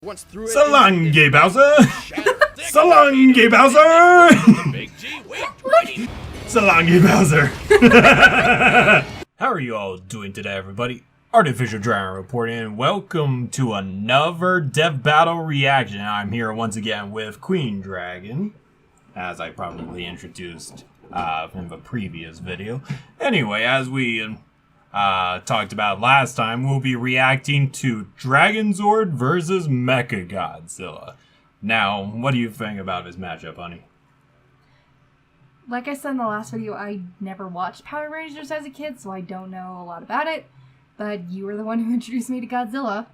once threw it. So long, Gay Bowser! So long, Gay Bowser! So long, Gay Bowser! How are you all doing today, everybody? ArtificialDragon reporting, and welcome to another Death Battle reaction. I'm here once again with Queen Dragon, as I probably introduced in the previous video. Anyway, as we talked about last time, we'll be reacting to Dragonzord versus MechaGodzilla. Now, what do you think about this matchup, honey? Like I said in the last video, I never watched Power Rangers as a kid, so I don't know a lot about it. But you were the one who introduced me to Godzilla.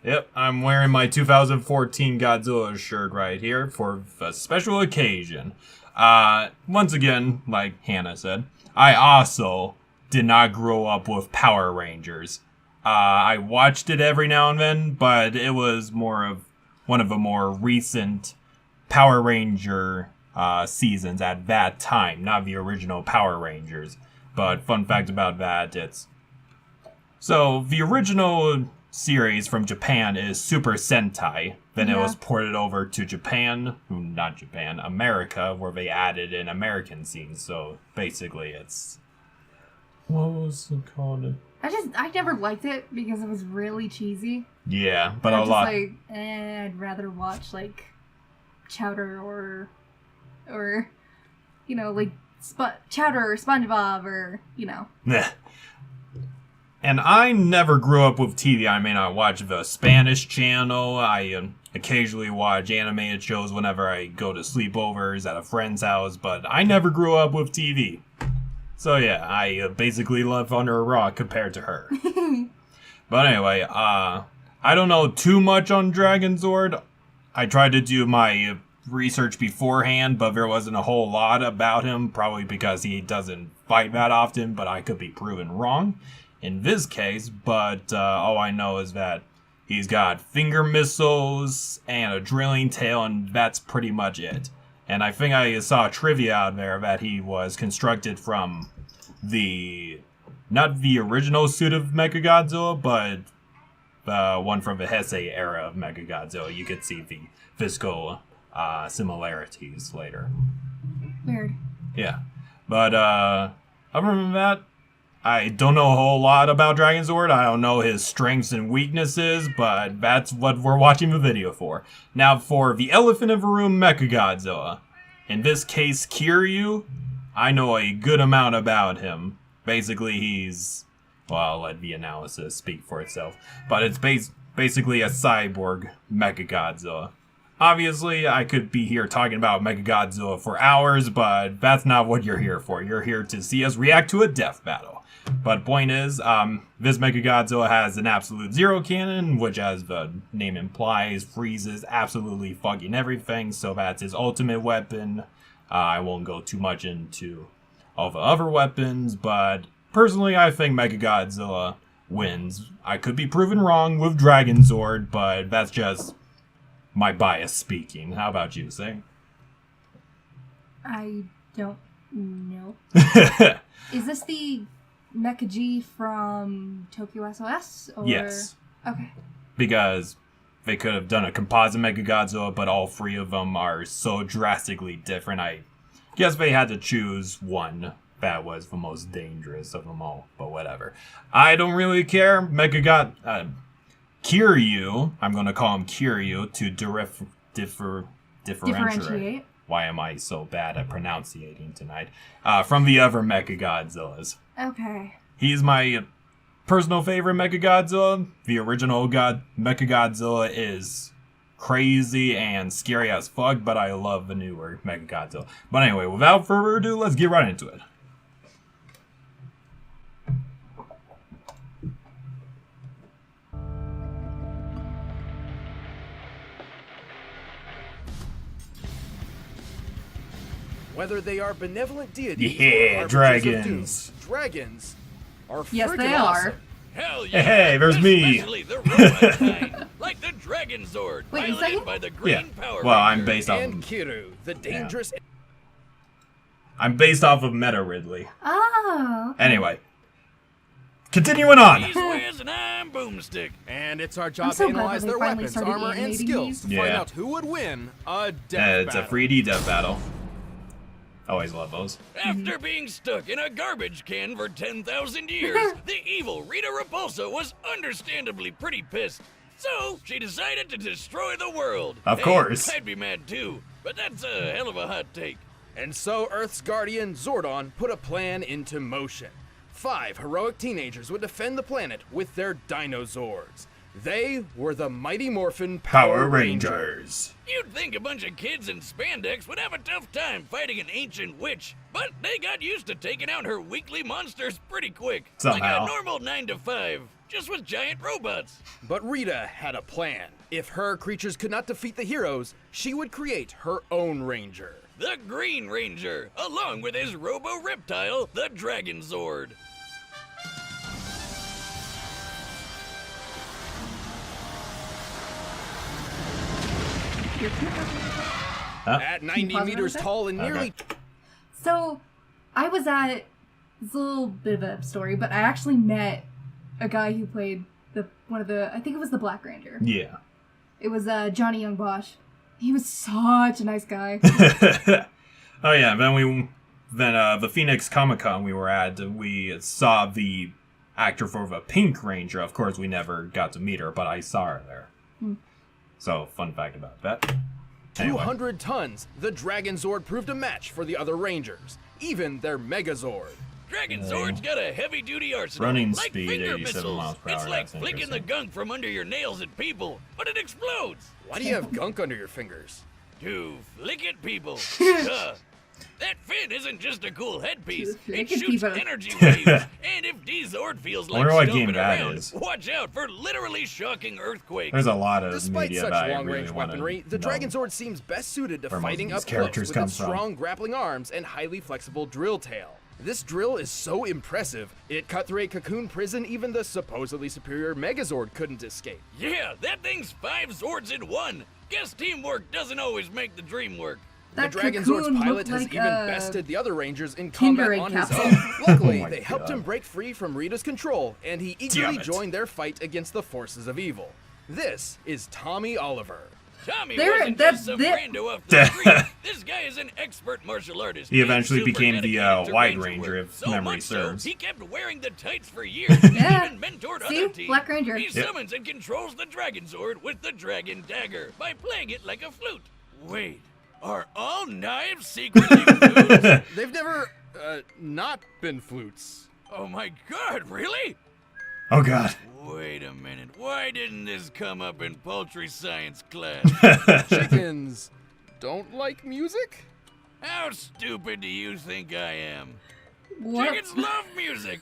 Yep, I'm wearing my 2014 Godzilla shirt right here for a special occasion. Once again, like Hannah said, I also did not grow up with Power Rangers. I watched it every now and then, but it was more of one of the more recent Power Ranger seasons at that time, not the original Power Rangers. But fun fact about that, so the original series from Japan is Super Sentai. Then it was ported over to America, where they added in American scenes. So basically it's... What was it called? I never liked it because it was really cheesy. Yeah, but a lot. I'd rather watch like Chowder or you know, like Chowder or SpongeBob or And I never grew up with TV. I mean, I watch the Spanish channel. I occasionally watch animated shows whenever I go to sleepovers at a friend's house, but I never grew up with TV. So yeah, I basically live under a rock compared to her. But anyway, I don't know too much on Dragonzord. I tried to do my research beforehand, but there wasn't a whole lot about him, probably because he doesn't fight that often, but I could be proven wrong in this case. But all I know is that he's got finger missiles and a drilling tail, and that's pretty much it. And I think I saw trivia out there that he was constructed from not the original suit of MechaGodzilla, but the one from the Heisei era of MechaGodzilla. You could see the physical similarities later. Weird. Yeah. But other than that, I don't know a whole lot about Dragonzord. I don't know his strengths and weaknesses, but that's what we're watching the video for. Now for the elephant in the room, MechaGodzilla. In this case, Kiryu. I know a good amount about him. Basically, he's... Well, I'll let the analysis speak for itself. But it's basically a cyborg MechaGodzilla. Obviously, I could be here talking about MechaGodzilla for hours, but that's not what you're here for. You're here to see us react to a death battle. But point is, this MechaGodzilla has an absolute zero cannon, which as the name implies, freezes absolutely fucking everything, so that's his ultimate weapon. I won't go too much into all the other weapons, but personally I think MechaGodzilla wins. I could be proven wrong with Dragonzord, but that's just my bias speaking. How about you, Sing? I don't know. Is this the Mecha G from Tokyo SOS? Or... Yes. Okay. Because they could have done a composite MechaGodzilla, but all three of them are so drastically different. I guess they had to choose one that was the most dangerous of them all, but whatever. I don't really care. Kiryu, I'm going to call him Kiryu to differentiate. Why am I so bad at pronunciating tonight? From the other MechaGodzillas. Okay. He's my personal favorite MechaGodzilla. The original MechaGodzilla is crazy and scary as fuck, but I love the newer MechaGodzilla. But anyway, without further ado, let's get right into it. Whether they are benevolent deities or dragons. Dragons are yes, freaking they awesome. are. Hell yeah! Hey, there's me. Especially the robot kind, like the Dragonzord, Wait, piloted by the Green Power Well, Ranger. I'm based off. And Kiru, the dangerous. Yeah. I'm based off of Meta Ridley. Oh. Okay. Anyway, Continuing on. He's Wiz and I'm Boomstick. And it's our job so to glad analyze that they their finally weapons, started armor, and animating skills to these. find Yeah. out who would win a death It's a battle. 3D death battle. Always love those. After being stuck in a garbage can for 10,000 years, the evil Rita Repulsa was understandably pretty pissed. So, she decided to destroy the world. Of course. I'd be mad too, but that's a hell of a hot take. And so Earth's guardian, Zordon, put a plan into motion. 5 heroic teenagers would defend the planet with their Dinozords. They were the Mighty Morphin Power Rangers. You'd think a bunch of kids in spandex would have a tough time fighting an ancient witch, but they got used to taking out her weekly monsters pretty quick. Somehow. Like a normal 9 to 5, just with giant robots. But Rita had a plan. If her creatures could not defeat the heroes, she would create her own ranger. The Green Ranger, along with his robo-reptile, the Dragonzord. At 90 pause it meters real quick? tall and nearly So, I was at, it's a little bit of a story, but I actually met a guy who played I think it was the Black Ranger. Yeah. It was Johnny Young Bosch. He was such a nice guy. Oh yeah, then the Phoenix Comic Con we were at, we saw the actor for the Pink Ranger. Of course, we never got to meet her, but I saw her there. So, fun fact about that. Anyway. 200 tons, the Dragonzord proved a match for the other Rangers, even their Megazord. Dragonzord's got a heavy-duty arsenal, Running like speed, finger 87 missiles. miles per It's hour, like that's flicking the interesting. gunk from under your nails at people, but it explodes. Why do you have gunk under your fingers? To flick at people. Duh. That fin isn't just a cool headpiece. To flick It at shoots people. energy waves. And if D-Zord feels like Wonder what stomping game that around, is. watch out for literally shocking earthquakes. There's a lot of Despite media such that I long-range really want weaponry, to the know. Dragonzord seems best suited to where most of fighting these up close characters with come its from. strong grappling arms and highly flexible drill tail. This drill is so impressive, it cut through a cocoon prison even the supposedly superior Megazord couldn't escape. Yeah, that thing's 5 Zords in one. Guess teamwork doesn't always make the dream work. That The Dragonzord's cocoon pilot looked has like even a bested the other Rangers in Kinder combat Egg on his capsule. own. Luckily, Oh my they helped God. him break free from Rita's control, and he Damn eagerly it. joined their fight against the forces of evil. This is Tommy Oliver. Tommy There- wasn't that's- just some there- rando off the street. This guy is an expert martial artist. He and eventually super became the, dedicated to White ranger Ranger, work. if So memory much serves. So, he kept wearing the tights for years. And Yeah. even mentored See? other teams. Black Ranger. He Yep. summons and controls the Dragonzord with the Dragon Dagger by playing it like a flute. Wait, are all knives secretly flutes? They've never, not been flutes. Oh my god, really? Oh god. Wait a minute. Why didn't this come up in poultry science class? Chickens don't like music? How stupid do you think I am? What? Chickens love music.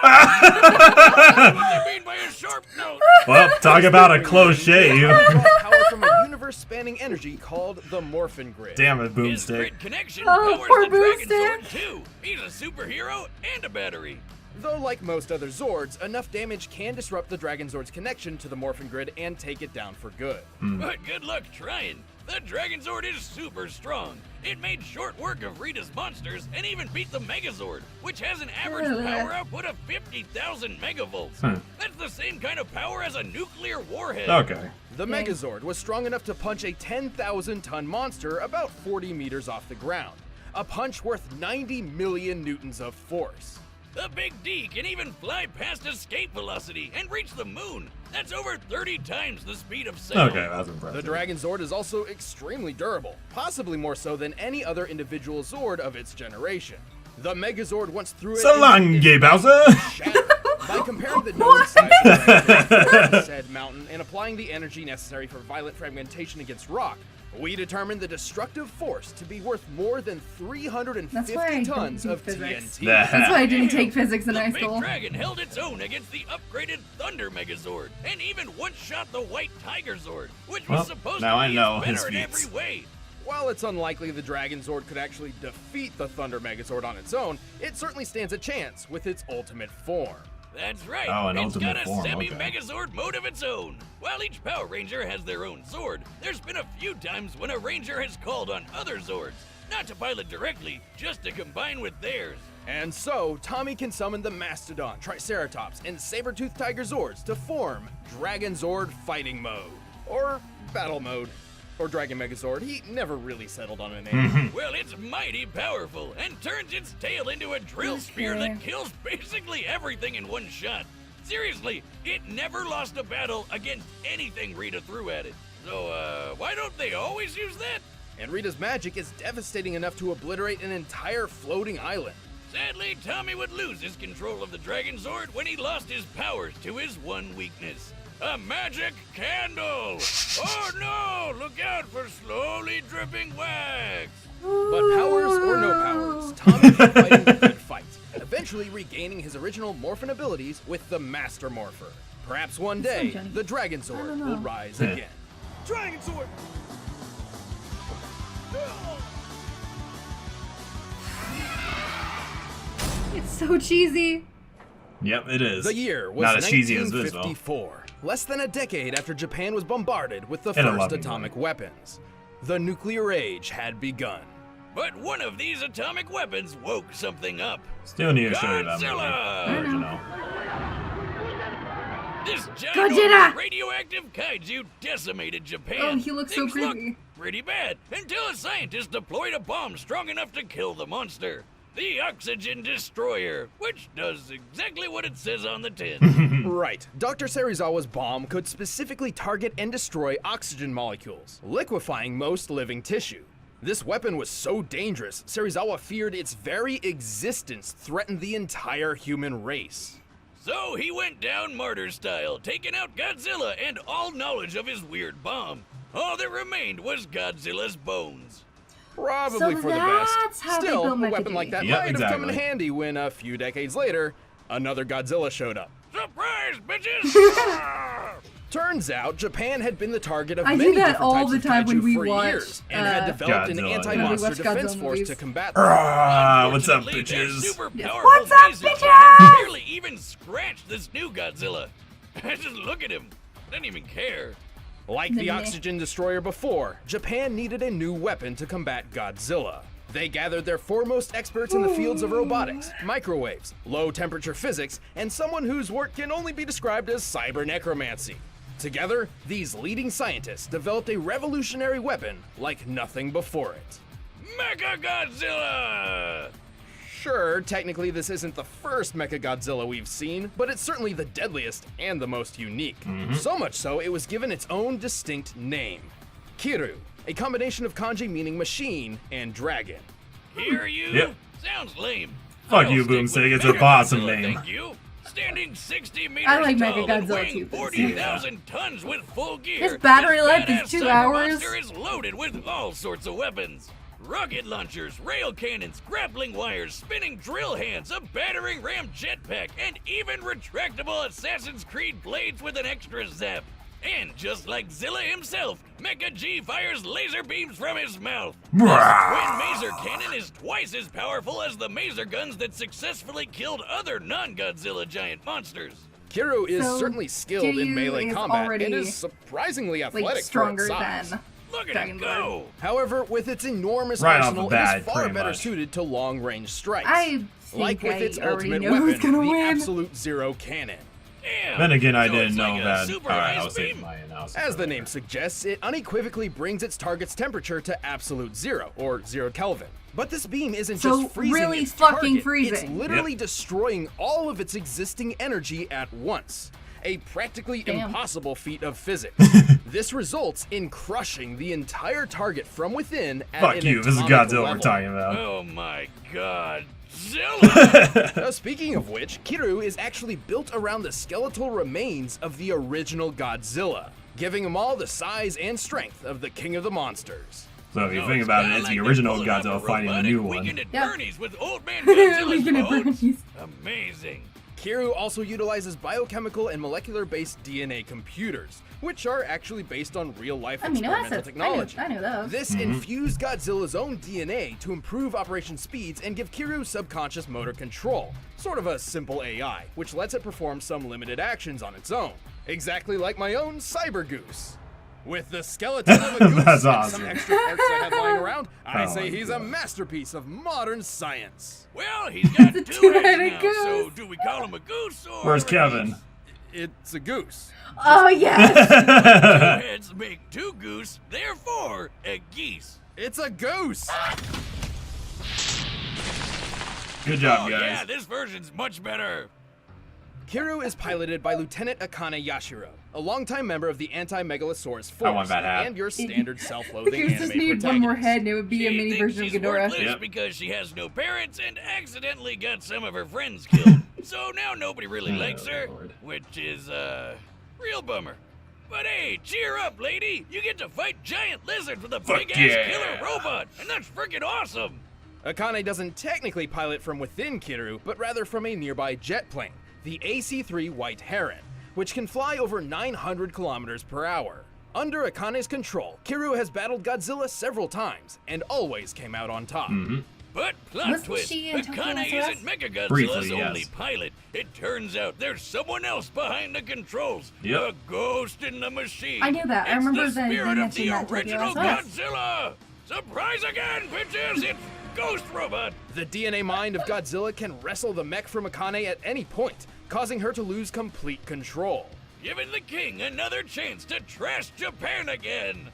That's what they mean by a sharp note. Well, talk about a close shave. Draws power from a universe-spanning energy called the Morphin Grid. Damn it, His Boomstick. grid connection Oh, powers poor the Dragonzord Boomstick. too. He's a superhero and a battery. Though like most other Zords, enough damage can disrupt the Dragonzord's connection to the Morphin Grid and take it down for good. But good luck trying. The Dragonzord is super strong. It made short work of Rita's monsters and even beat the Megazord, which has an average power output of 50,000 megavolts. That's the same kind of power as a nuclear warhead. Okay. The Dang. Megazord was strong enough to punch a 10,000-ton monster about 40 meters off the ground. A punch worth 90 million newtons of force. The Big D can even fly past escape velocity and reach the moon. That's over 30 times the speed of sound. Okay, that's The impressive. Dragonzord is also extremely durable, possibly more so than any other individual Zord of its generation. The Megazord once threw it So long, gay Bowser! shattered. By comparing the known size of the Dragonzord to said mountain and applying the energy necessary for violent fragmentation against rock, we determined the destructive force to be worth more than That's why 350 I tons don't of do physics. TNT. That's why I didn't take physics in The high Big school. Dragon held its own against the upgraded Thunder Megazord, and even one-shot the White Tiger Zord, which was Well, supposed now to I be know better his in every feats. way. While it's unlikely the Dragonzord could actually defeat the Thunder Megazord on its own, it certainly stands a chance with its ultimate form. That's right. Oh, an it's ultimate got a form, okay. semi-Megazord mode of its own. While each Power Ranger has their own Zord, there's been a few times when a Ranger has called on other Zords, not to pilot directly, just to combine with theirs. And so, Tommy can summon the Mastodon, Triceratops, and Saber-toothed Tiger Zords to form Dragonzord Fighting Mode. Or Battle Mode. Or Dragon Megazord. He never really settled on a name. Well, it's mighty powerful and turns its tail into a drill spear that kills basically everything in one shot. Seriously, it never lost a battle against anything Rita threw at it. So, why don't they always use that? And Rita's magic is devastating enough to obliterate an entire floating island. Sadly, Tommy would lose his control of the Dragonzord when he lost his powers to his one weakness. A magic candle! Oh no! Look out for slowly dripping wax! But powers or no powers, Tommy kept fighting the good fight, eventually regaining his original morphin abilities with the Master Morpher. Perhaps one day, the Dragonzord will rise again. Dragonzord! It's so cheesy. Yep, it is. The year was not as cheesy as this, though. 1954, less than a decade after Japan was bombarded with the And a first loving atomic weapons. The nuclear age had begun. But one of these atomic weapons woke something up. Still need to show you that Godzilla! movie. Original. This Godzilla! giant radioactive kaiju decimated Japan. Oh, he looks so Things looked creepy. pretty bad until a scientist deployed a bomb strong enough to kill the monster. The Oxygen Destroyer, which does exactly what it says on the tin. Right. Dr. Serizawa's bomb could specifically target and destroy oxygen molecules, liquefying most living tissue. This weapon was so dangerous, Serizawa feared its very existence threatened the entire human race. So he went down martyr style, taking out Godzilla and all knowledge of his weird bomb. All that remained was Godzilla's bones. Probably So for the best. that's how they Still, built a weapon MechaGodzilla. like that Yep, might have come in exactly. handy when a few decades later, another Godzilla showed up. Surprise, bitches! Turns out, Japan had been the target of I do many that different all types the of time when kaiju we for watch, years, and had developed an Godzilla, yeah. anti-monster When we watch defense Godzilla force movies. to combat them. Ah, what's up, Unfortunately, their bitches? super Yes. powerful What's up, laser bitches? cannon barely even scratched this new Godzilla. Just look at him. Doesn't even care. Like the Meh. Oxygen Destroyer before, Japan needed a new weapon to combat Godzilla. They gathered their foremost experts in the fields of robotics, microwaves, low-temperature physics, and someone whose work can only be described as cyber necromancy. Together, these leading scientists developed a revolutionary weapon like nothing before it. MechaGodzilla! Sure, technically this isn't the first MechaGodzilla we've seen, but it's certainly the deadliest and the most unique. So much so, it was given its own distinct name. Kiru, a combination of kanji meaning machine and dragon. Hear you? Yep. Sounds lame. Fuck I'll you, stick Boomstick. with It's a awesome MechaGodzilla, name. Thank you. Standing 60 meters I like tall and MechaGodzilla weighing too, but 40,000 tons with full gear. His battery this life is badass 2 cyber hours. monster is loaded with all sorts of weapons. Rocket launchers, rail cannons, grappling wires, spinning drill hands, a battering ram jetpack, and even retractable Assassin's Creed blades with an extra zap. And just like Zilla himself, Mecha G fires laser beams from his mouth. This twin maser cannon is twice as powerful as the maser guns that successfully killed other non-Godzilla giant monsters. Kiru is So, certainly skilled in Kiryu melee is combat already, and is surprisingly athletic Like, stronger for its size. than Look at him go! However, with its enormous Right off arsenal, the bat, it is far pretty better much. suited to long-range strikes. I like think with its I already ultimate know weapon, who's gonna the win. Absolute Zero Cannon. Damn. Then again, I So didn't it's know like a that. super Alright, ice I'll save beam? my analysis. As the name suggests, it unequivocally brings its target's temperature to absolute zero, or 0 Kelvin. But this beam isn't So, just freezing really its fucking target, It's freezing. literally destroying all of its existing energy at once. A practically Damn. impossible feat of physics. This results in crushing the entire target from within at Fuck an you, this is atomic Godzilla we're level. talking about. Oh my god. Zilla! Now, speaking of which, Kiru is actually built around the skeletal remains of the original Godzilla, giving him all the size and strength of the king of the monsters. So if you No, think about it, kinda it's like the they're original pulling off a Godzilla fighting the robotic new one. Weekend at Yeah. Bernie's with old man Godzilla's Weekend at bones. Bernie's. Amazing. Kiru also utilizes biochemical and molecular-based DNA computers, which are actually based on real-life I mean, experimental technology. I know those. This infused Godzilla's own DNA to improve operation speeds and give Kiru subconscious motor control, sort of a simple AI, which lets it perform some limited actions on its own, exactly like my own Cyber Goose. With the skeleton of a goose That's and awesome. some extra parts I have lying around, I Oh say my he's a God. masterpiece of modern science. Well, he's got It's a two heads two-headed now, goose. so do we call him a goose or Where's a Kevin? geese? It's a goose. Oh, yes! Two heads make two goose, therefore a geese. It's a goose! Good job, Oh guys. yeah, this version's much better. Kiru is piloted by Lieutenant Akane Yashiro, a longtime member of the Anti-Megalosaurus I want Force, that hat. and your standard self-loathing You just anime need one protagonist. more head and it would be a She mini thinks version of she's Ghidorah. worthless Yep. because she has no parents and accidentally got some of her friends killed. So now nobody really likes her, Lord. which is real bummer. But hey, cheer up, lady! You get to fight giant lizards with a Fuck big-ass yeah. killer robot, and that's freaking awesome! Akane doesn't technically pilot from within Kiru, but rather from a nearby jet plane, the AC-3 White Heron, which can fly over 900 kilometers per hour. Under Akane's control, Kiru has battled Godzilla several times, and always came out on top. But plot Wasn't twist, she in Tokyo Akane Express? isn't MechaGodzilla's Briefly, yes. only pilot. It turns out there's someone else behind the controls. Yep. A ghost in the machine. I knew that. I It's remember the that they spirit of mentioned the that Tokyo original Express. Godzilla. Surprise again, bitches! It's Ghost Robot. The DNA mind of Godzilla can wrestle the mech from Akane at any point, causing her to lose complete control. Giving the king another chance to trash Japan again.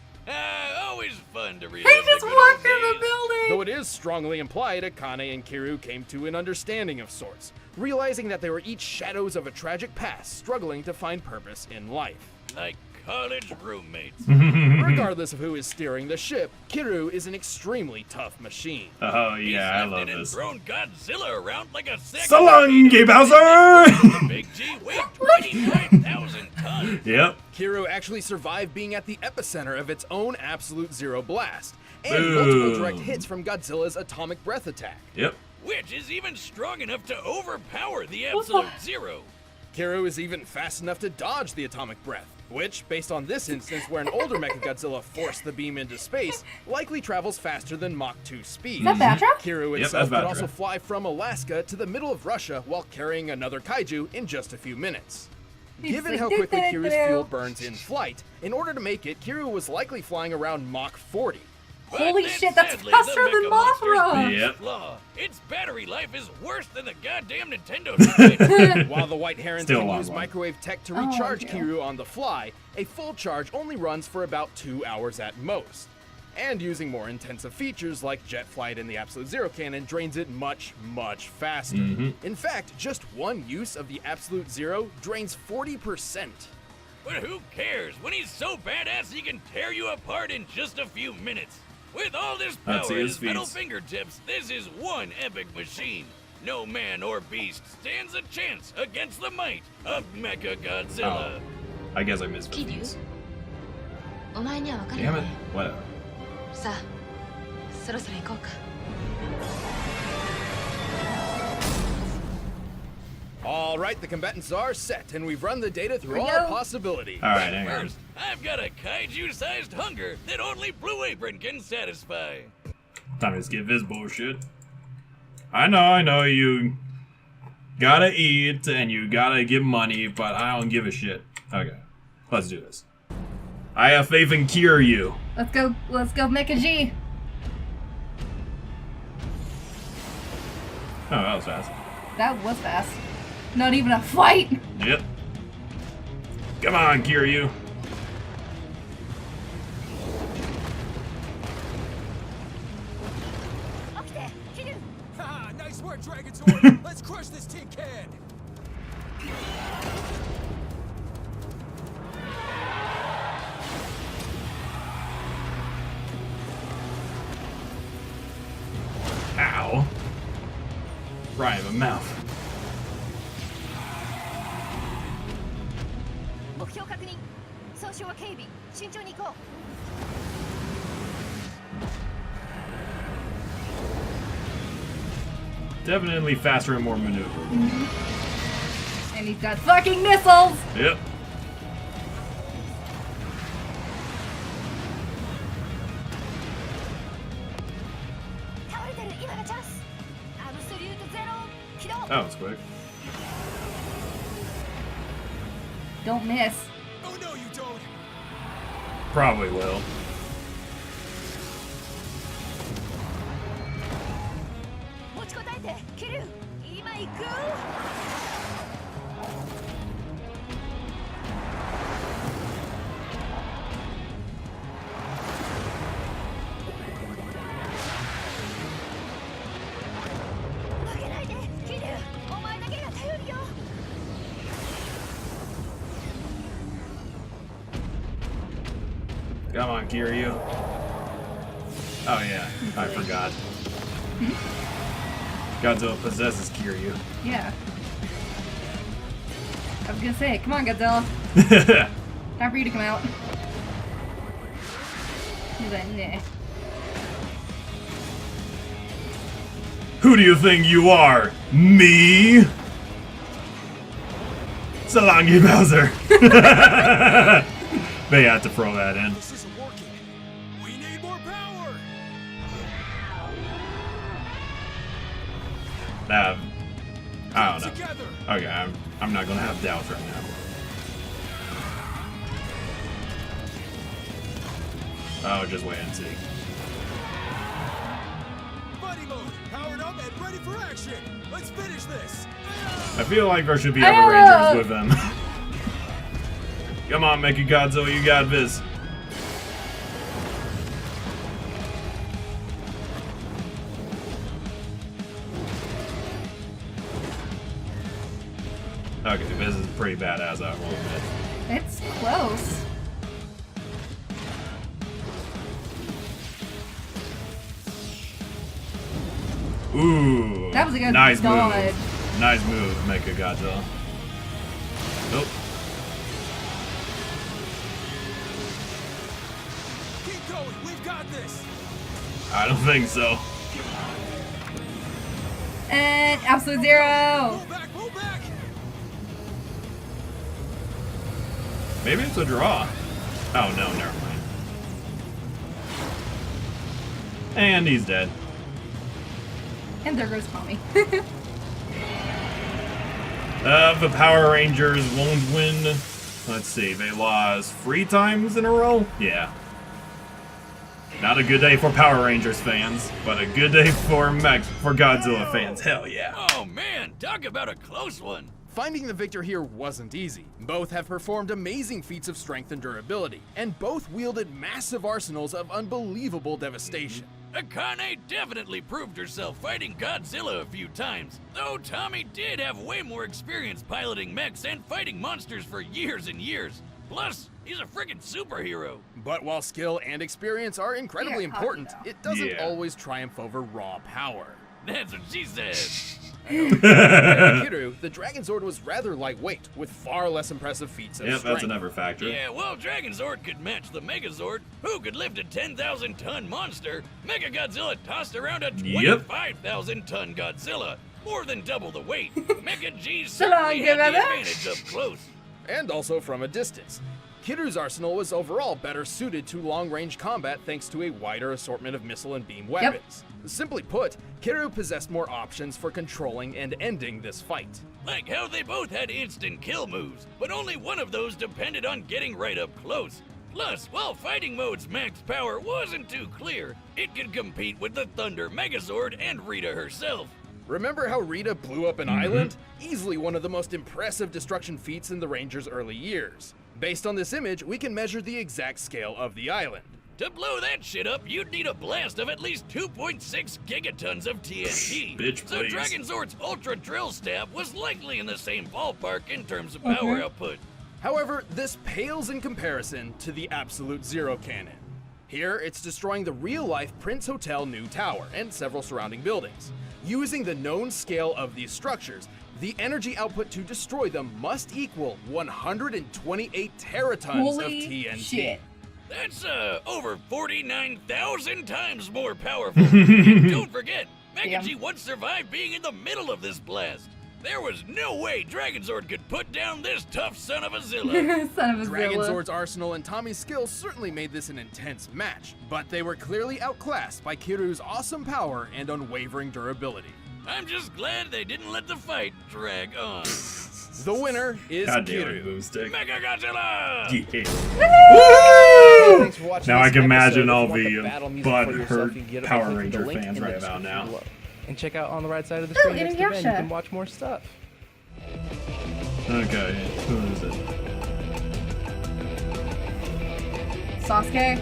Always fun to read. He just walked in the building! Though it is strongly implied Akane and Kiru came to an understanding of sorts, realizing that they were each shadows of a tragic past struggling to find purpose in life. Like college roommates. Regardless of who is steering the ship, Kiru is an extremely tough machine. Oh He's yeah, I lifted love and this. thrown Godzilla around like a sack So of long, Gay potatoes. Bowser! Big G weighed 25,000 tons. Yep. Kiru actually survived being at the epicenter of its own Absolute Zero blast, and Boom. multiple direct hits from Godzilla's atomic breath attack. Yep. Which is even strong enough to overpower the What the- Absolute Zero. Kiru is even fast enough to dodge the atomic breath, which, based on this instance where an older Mechagodzilla forced the beam into space, likely travels faster than Mach 2 speed. Is that Batra? Kiru Yep, itself that's could also Batra. fly from Alaska to the middle of Russia while carrying another kaiju in just a few minutes. He's Given like, how quickly "Do-do-do-do." Kiru's fuel burns in flight, in order to make it, Kiru was likely flying around Mach 40. But Holy then shit, that's sadly, faster the than Mecha Monster's Mothra! biggest Yep. flaw. Its battery life is worse than the goddamn Nintendo Switch. While the White Heron Still can want use one. microwave tech to Oh, recharge okay. Kiru on the fly, a full charge only runs for about 2 hours at most. And using more intensive features like jet flight and the Absolute Zero cannon drains it much, much faster. In fact, just one use of the Absolute Zero drains 40%. But who cares? When he's so badass, he can tear you apart in just a few minutes. With all this Let's power see at his his metal feats. fingertips, this is one epic machine. No man or beast stands a chance against the might of MechaGodzilla. Oh. I guess I missed Kiryu? 50s. お前には分かる Damn よ it. ね Whatever. さあそろそろ行こうか All right, the combatants are set, and we've run the data through Here we all go. possibilities. All right, hang on. First, I've got a kaiju-sized hunger that only Blue Apron can satisfy. Time to skip this bullshit. I know, you gotta eat and you gotta give money, but I don't give a shit. Okay, let's do this. I have faith in Kiryu. Let's go, Mecha G. Oh, that was fast. That was fast. Not even a fight! Yep. Come on, Kiryu. Ha! Nice work, Dragonzord! Let's crush this tin can! Ow. Right in the mouth. 目標確認損傷は警備慎重に行こう Definitely faster and more maneuverable. And he's got fucking missiles! Yep. That was quick. Don't miss. Oh no, you don't! Probably will. Come on, Kiryu. Oh yeah, I forgot. Godzilla possesses Kiryu. Yeah. I was gonna say, come on, Godzilla. Time for you to come out. He's like, nah. Who do you think you are? Me? So long, you Bowser. They had to throw that in. This isn't working. We need more power. I don't know. Together. Okay, I'm not gonna have doubts right now. Oh, just wait and see. Buddy mode, powered up and ready for action. Let's finish this. I feel like there should be other Rangers with them. Come on, MechaGodzilla, you got this. Okay, this is pretty badass, I will admit. It's close. Ooh. That was a good nice dodge. move. Nice move, MechaGodzilla. Nope. Keep going. We've got this. I don't think so. And absolute zero. Pull back. Pull back. Maybe it's a draw. Oh, no, never mind. And he's dead. And there goes Tommy. The Power Rangers won't win. Let's see, they lost 3 times in a row? Yeah. Not a good day for Power Rangers fans, but a good day for Godzilla fans. Hell yeah. Oh man, talk about a close one. Finding the victor here wasn't easy. Both have performed amazing feats of strength and durability, and both wielded massive arsenals of unbelievable devastation. Akane definitely proved herself fighting Godzilla a few times, though Tommy did have way more experience piloting mechs and fighting monsters for years and years. Plus, he's a freaking superhero. But while skill and experience are incredibly Yeah, important, Taco. it doesn't Yeah. always triumph over raw power. That's what she said. Kiru, the Dragonzord was rather lightweight, with far less impressive feats of Yep, strength. that's another factor. Yeah, well, Dragonzord could match the Megazord, who could lift a 10,000-ton monster. MechaGodzilla tossed around a 25,000-ton Godzilla, more than double the weight. Mecha G certainly had the advantage up close. And also from a distance. Kiru's arsenal was overall better suited to long-range combat thanks to a wider assortment of missile and beam weapons. Simply put, Kiru possessed more options for controlling and ending this fight. Like how they both had instant kill moves, but only one of those depended on getting right up close. Plus, while Fighting Mode's max power wasn't too clear, it could compete with the Thunder Megazord and Rita herself. Remember how Rita blew up an island? Easily one of the most impressive destruction feats in the Rangers' early years. Based on this image, we can measure the exact scale of the island. To blow that shit up, you'd need a blast of at least 2.6 gigatons of TNT. Bitch, so please. Dragonzord's Ultra Drill Stab was likely in the same ballpark in terms of power output. However, this pales in comparison to the Absolute Zero cannon. Here, it's destroying the real-life Prince Hotel New Tower and several surrounding buildings. Using the known scale of these structures, the energy output to destroy them must equal 128 teratons Holy of TNT. shit. That's over 49,000 times more powerful. And don't forget, Damn. Mecha-G once survived being in the middle of this blast. There was no way Dragonzord could put down this tough son of a Zilla. Son of a Zilla. Dragonzord's arsenal and Tommy's skills certainly made this an intense match, but they were clearly outclassed by Kiru's awesome power and unwavering durability. I'm just glad they didn't let the fight drag on. The winner is God damn it, Kiru. Boomstick. MechaGodzilla! Yeah. Thanks for watching Now this I can imagine episode. all If you want the battle music for yourself, butthurt you can get it by Power clicking the Ranger link fans in the right about description now. below. And check out on the right side of the Oh, screen next to Ben, you Inuyasha. can watch more stuff. Okay, who is it? Sasuke?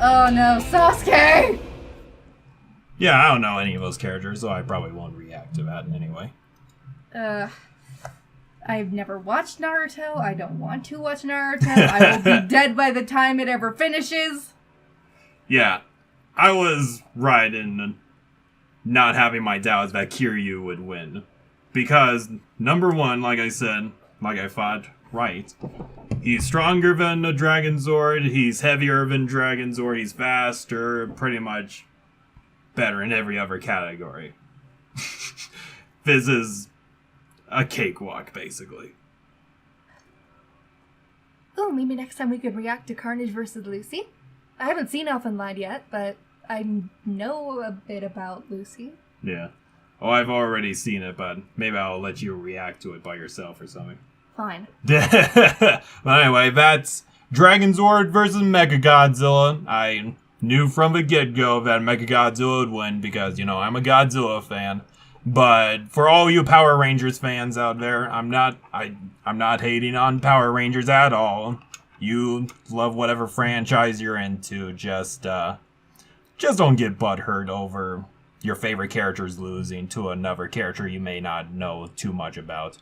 Oh no, Sasuke! Yeah, I don't know any of those characters, so I probably won't react to that anyway. I've never watched Naruto. I don't want to watch Naruto. I will be dead by the time it ever finishes. Yeah, I was right in not having my doubts that Kiryu would win. Because, number one, like I said, like I thought, right. He's stronger than the Dragonzord, he's heavier than Dragonzord, he's faster, pretty much better in every other category. This is a cakewalk, basically. Oh, maybe next time we could react to Carnage versus Lucy. I haven't seen Elfenlied yet, but I know a bit about Lucy. Yeah. Oh, I've already seen it, but maybe I'll let you react to it by yourself or something. Fine. But anyway, that's Dragonzord versus MechaGodzilla. I knew from the get-go that MechaGodzilla would win because, you know, I'm a Godzilla fan. But for all you Power Rangers fans out there, I'm not hating on Power Rangers at all. You love whatever franchise you're into. Just don't get butthurt over your favorite characters losing to another character you may not know too much about.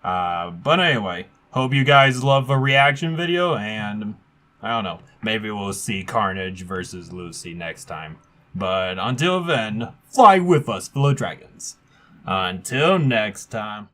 But anyway, hope you guys love the reaction video, and I don't know, maybe we'll see Carnage versus Lucy next time. But until then, fly with us, fellow dragons. Until next time.